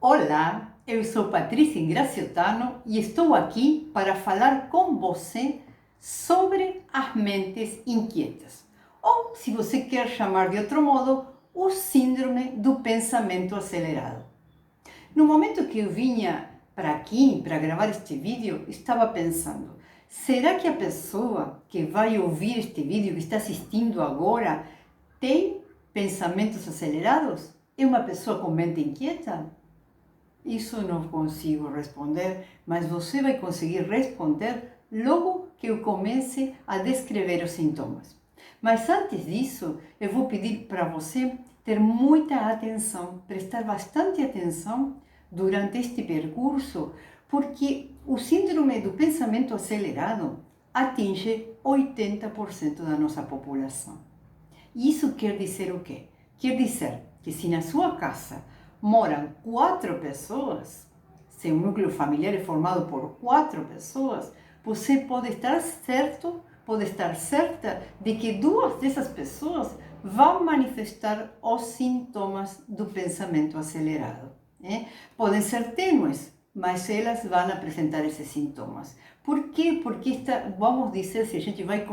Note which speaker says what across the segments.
Speaker 1: Olá, eu sou Patrícia Ingraciotano e estou aqui para falar com você sobre as mentes inquietas. Ou, se você quer chamar de outro modo, o síndrome do pensamento acelerado. No momento que eu vinha para aqui, para gravar este vídeo, estava pensando, será que a pessoa que vai ouvir este vídeo, que está assistindo agora, tem pensamentos acelerados? É uma pessoa com mente inquieta? Isso eu não consigo responder, mas você vai conseguir responder logo que eu comece a descrever os sintomas. Mas antes disso, eu vou pedir para você ter muita atenção, prestar bastante atenção durante este percurso, porque o síndrome do pensamento acelerado atinge 80% da nossa população. E isso quer dizer o quê? Quer dizer que se na sua casa moram 4 pessoas, se o núcleo familiar é formado por 4 pessoas, você pode estar certo, pode estar certa de que 2 dessas pessoas vão manifestar os sintomas do pensamento acelerado. Podem ser tênues, mas elas vão apresentar esses sintomas. Por quê? Porque vamos dizer, se a gente vai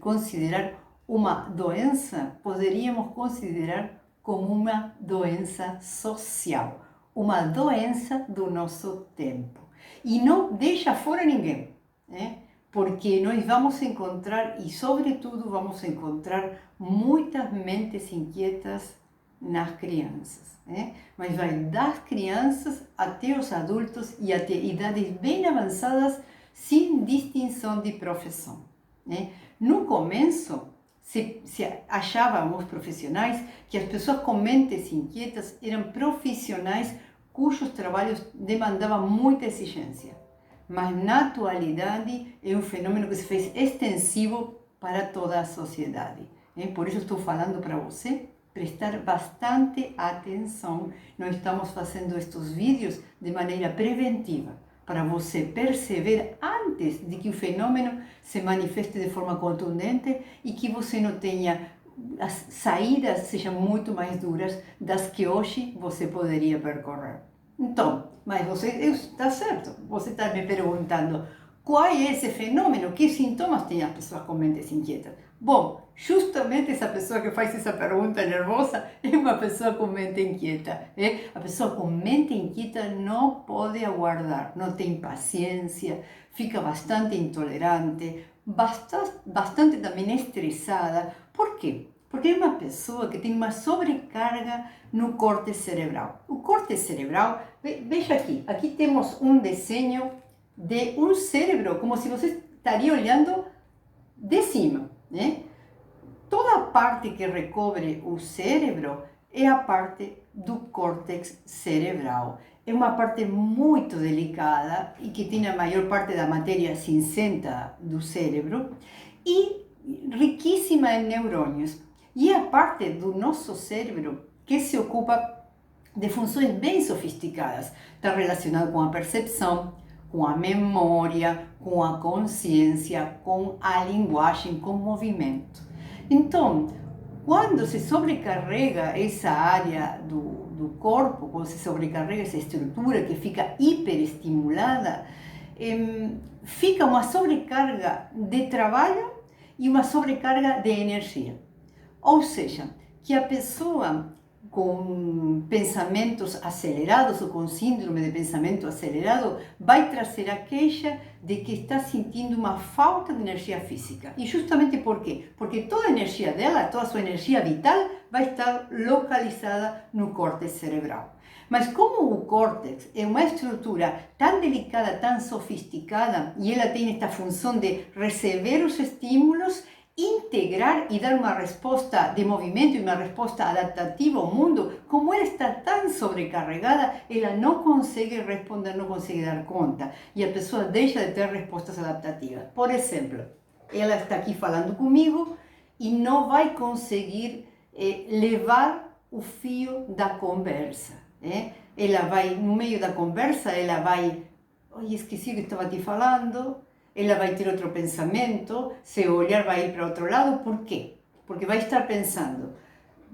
Speaker 1: considerar uma doença, poderíamos considerar como uma doença social, uma doença do nosso tempo. E não deixa fora ninguém, porque nós vamos encontrar, e sobretudo vamos encontrar, muitas mentes inquietas nas crianças. Mas vai das crianças até os adultos e até idades bem avançadas, sem distinção de profissão. No começo, se achavam os profissionais que as pessoas com mentes inquietas eram profissionais cujos trabalhos demandavam muita exigência. Mas na atualidade é um fenômeno que se fez extensivo para toda a sociedade. Por isso estou falando para você prestar bastante atenção. Nós estamos fazendo estes vídeos de maneira preventiva, para você perceber antes de que o fenômeno se manifeste de forma contundente e que você não tenha, as saídas sejam muito mais duras das que hoje você poderia percorrer. Então, mas você está certo, você está me perguntando qual é esse fenômeno, que sintomas têm as pessoas com mentes inquietas? Bom, justamente essa pessoa que faz essa pergunta nervosa é uma pessoa com mente inquieta. A pessoa com mente inquieta não pode aguardar, não tem paciência, fica bastante intolerante, bastante também estressada. Por quê? Porque é uma pessoa que tem uma sobrecarga no córtex cerebral. O córtex cerebral, veja aqui temos um desenho de um cérebro, como se você estaria olhando de cima. Toda a parte que recobre o cérebro é a parte do córtex cerebral. É uma parte muito delicada e que tem a maior parte da matéria cinzenta do cérebro e riquíssima em neurônios. E é a parte do nosso cérebro que se ocupa de funções bem sofisticadas. Está relacionado com a percepção, com a memória, com a consciência, com a linguagem, com o movimento. Então, quando se sobrecarrega essa área do corpo, quando se sobrecarrega essa estrutura que fica hiperestimulada, fica uma sobrecarga de trabalho e uma sobrecarga de energia. Ou seja, que a pessoa com pensamentos acelerados ou com síndrome de pensamento acelerado vai trazer a queixa de que está sentindo uma falta de energia física. E justamente por quê? Porque toda a energia dela, toda a sua energia vital vai estar localizada no córtex cerebral. Mas como o córtex é uma estrutura tão delicada, tão sofisticada, e ela tem esta função de receber os estímulos, integrar e dar uma resposta de movimento e uma resposta adaptativa ao mundo, como ela está tão sobrecarregada, ela não consegue responder, não consegue dar conta. E a pessoa deixa de ter respostas adaptativas. Por exemplo, ela está aqui falando comigo e não vai conseguir levar o fio da conversa. Ela vai, no meio da conversa, ela vai... Oi, esqueci o que estava te falando... Ela vai ter outro pensamento, seu olhar vai ir para outro lado. Por quê? Porque vai estar pensando,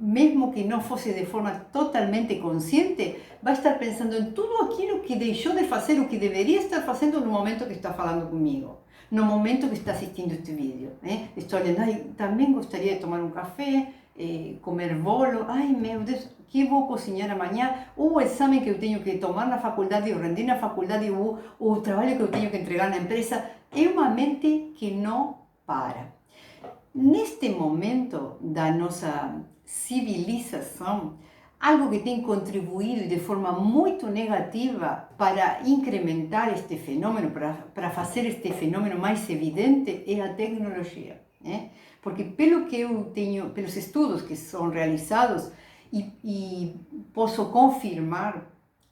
Speaker 1: mesmo que não fosse de forma totalmente consciente, vai estar pensando em tudo aquilo que deixou de fazer, o que deveria estar fazendo no momento que está falando comigo, no momento que está assistindo este vídeo. Estou olhando, ai, também gostaria de tomar um café, comer bolo, ai meu Deus, que vou cozinhar amanhã, o exame que eu tenho que tomar na faculdade, ou rendir na faculdade, o trabalho que eu tenho que entregar na empresa. É uma mente que não para. Neste momento da nossa civilização, algo que tem contribuído de forma muito negativa para incrementar este fenômeno, para fazer este fenômeno mais evidente, é a tecnologia. Porque pelo que eu tenho, pelos estudos que são realizados, e posso confirmar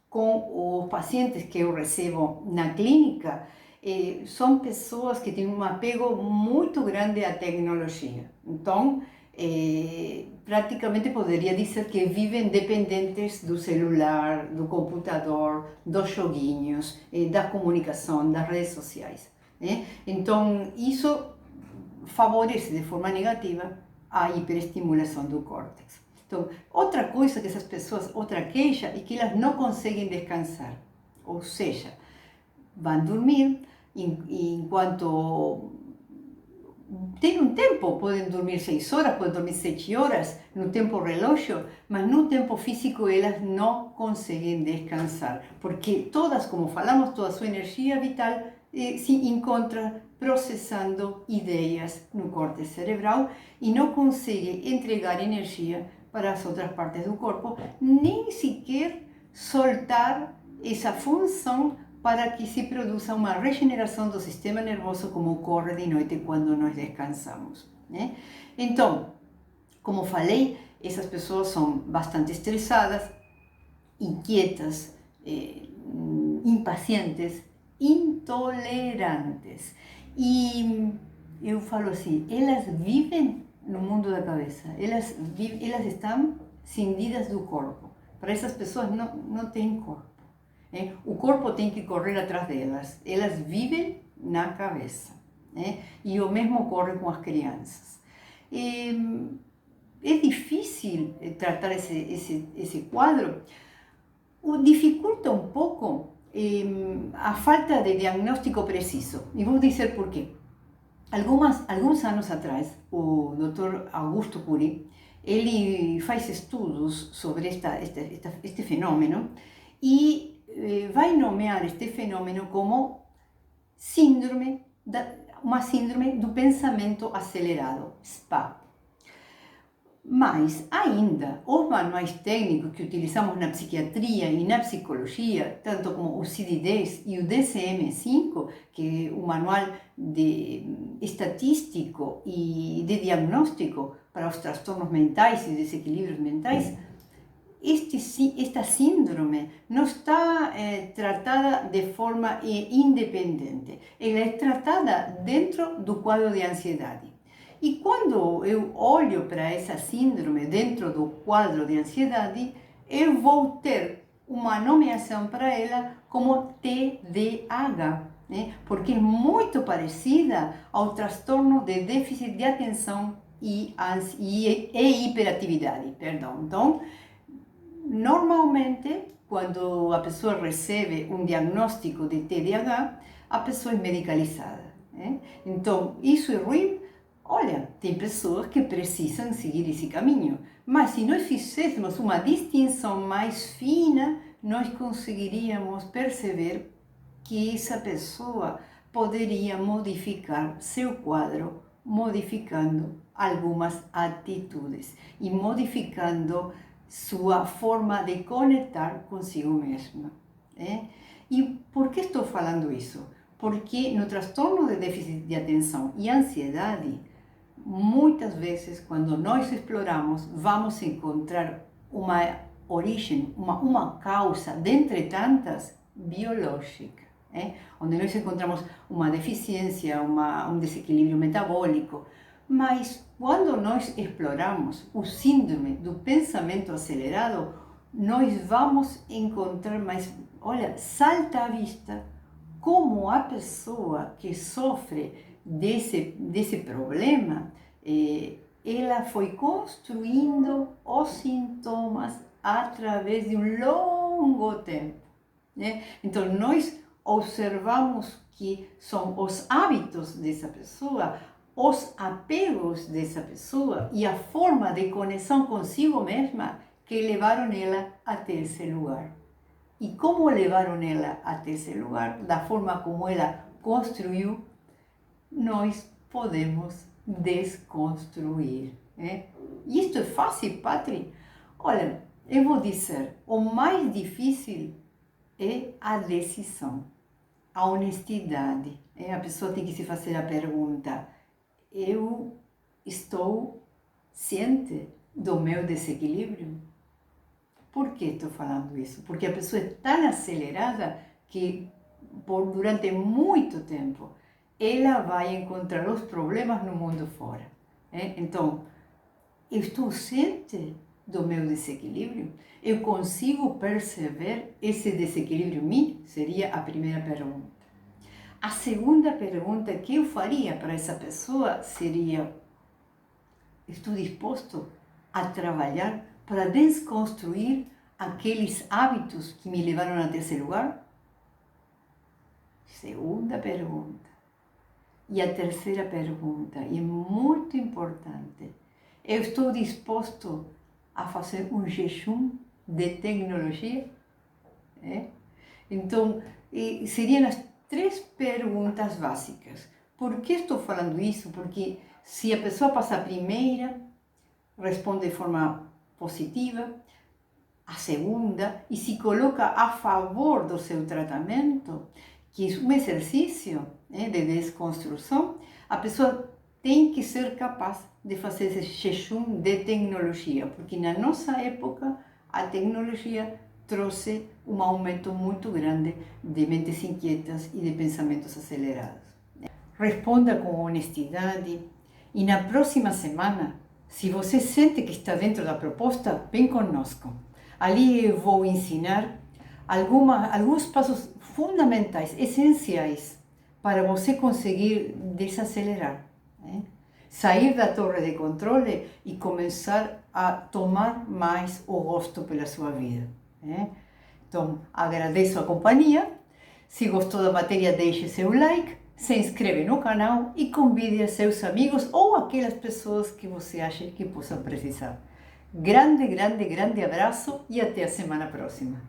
Speaker 1: com os pacientes que eu recebo na clínica, são pessoas que têm um apego muito grande à tecnologia. Então, praticamente poderia dizer que vivem dependentes do celular, do computador, dos joguinhos, da comunicação, das redes sociais. Então, isso favorece de forma negativa a hiperestimulação do córtex. Então, outra coisa que essas pessoas, outra queixa, é que elas não conseguem descansar. Ou seja, vão dormir enquanto tem um tempo, podem dormir 6 horas, podem dormir 7 horas, no tempo relógio, mas no tempo físico elas não conseguem descansar, porque todas, como falamos, toda a sua energia vital se encontra processando ideias no córtex cerebral e não consegue entregar energia para as outras partes do corpo, nem sequer soltar essa função para que se produza uma regeneração do sistema nervoso, como ocorre de noite quando nós descansamos. Então, como falei, essas pessoas são bastante estressadas, inquietas, impacientes, intolerantes. E eu falo assim, elas vivem no mundo da cabeça, elas estão cindidas do corpo. Para essas pessoas não tem corpo. O corpo tem que correr atrás delas, elas vivem na cabeça. E o mesmo ocorre com as crianças. É difícil tratar esse quadro, dificulta um pouco a falta de diagnóstico preciso. E vou dizer por quê. Alguns anos atrás, o Dr. Augusto Cury, ele faz estudos sobre este fenômeno e vai nomear este fenômeno como uma síndrome do pensamento acelerado, SPA. Mas ainda, os manuais técnicos que utilizamos na psiquiatria e na psicologia, tanto como o CID-10 e o DSM-5, que é o manual estatístico e de diagnóstico para os transtornos mentais e desequilíbrios mentais, esta síndrome não está tratada de forma independente. Ela é tratada dentro do quadro de ansiedade. E quando eu olho para essa síndrome dentro do quadro de ansiedade, eu vou ter uma nomeação para ela como TDAH, porque é muito parecida ao transtorno de déficit de atenção e hiperatividade. Então, normalmente, quando a pessoa recebe um diagnóstico de TDAH, a pessoa é medicalizada. Então, isso é ruim. Olha, tem pessoas que precisam seguir esse caminho, mas se nós fizéssemos uma distinção mais fina, nós conseguiríamos perceber que essa pessoa poderia modificar seu quadro, modificando algumas atitudes e modificando sua forma de conectar consigo mesma. E por que estou falando isso? Porque no transtorno de déficit de atenção e ansiedade, muitas vezes, quando nós exploramos, vamos encontrar uma origem, uma causa, dentre tantas, biológica, onde nós encontramos uma deficiência, um desequilíbrio metabólico. Mas quando nós exploramos o síndrome do pensamento acelerado, nós vamos encontrar mais, olha, salta à vista como a pessoa que sofre desse problema ela foi construindo os sintomas através de um longo tempo, né? Então, nós observamos que são os hábitos dessa pessoa, os apegos dessa pessoa e a forma de conexão consigo mesma que levaram ela até esse lugar. E como levaram ela até esse lugar, da forma como ela construiu, nós podemos desconstruir, né? E isto é fácil, Patri? Olha, eu vou dizer, o mais difícil é a decisão, a honestidade. A pessoa tem que se fazer a pergunta, eu estou ciente do meu desequilíbrio? Por que estou falando isso? Porque a pessoa é tão acelerada que durante muito tempo ela vai encontrar os problemas no mundo fora. Então, eu estou ciente do meu desequilíbrio? Eu consigo perceber esse desequilíbrio em mim? Seria a primeira pergunta. A segunda pergunta que eu faria para essa pessoa seria: estou disposto a trabalhar para desconstruir aqueles hábitos que me levaram até esse lugar? Segunda pergunta. E a terceira pergunta, e é muito importante: eu estou disposto a fazer um jejum de tecnologia? Então, seriam as três perguntas básicas. Por que estou falando isso? Porque se a pessoa passa a primeira, responde de forma positiva, a segunda, e se coloca a favor do seu tratamento, que é um exercício de desconstrução, a pessoa tem que ser capaz de fazer esse jejum de tecnologia, porque na nossa época a tecnologia trouxe um aumento muito grande de mentes inquietas e de pensamentos acelerados. Responda com honestidade e na próxima semana, se você sente que está dentro da proposta, vem conosco. Ali eu vou ensinar alguns passos fundamentais, essenciais, para você conseguir desacelerar, sair da torre de controle e começar a tomar mais o gosto pela sua vida. Então, agradeço a companhia. Se gostou da matéria, deixe seu like, se inscreve no canal e convide a seus amigos ou aquelas pessoas que você acha que possam precisar. Grande, grande, grande abraço e até a semana próxima.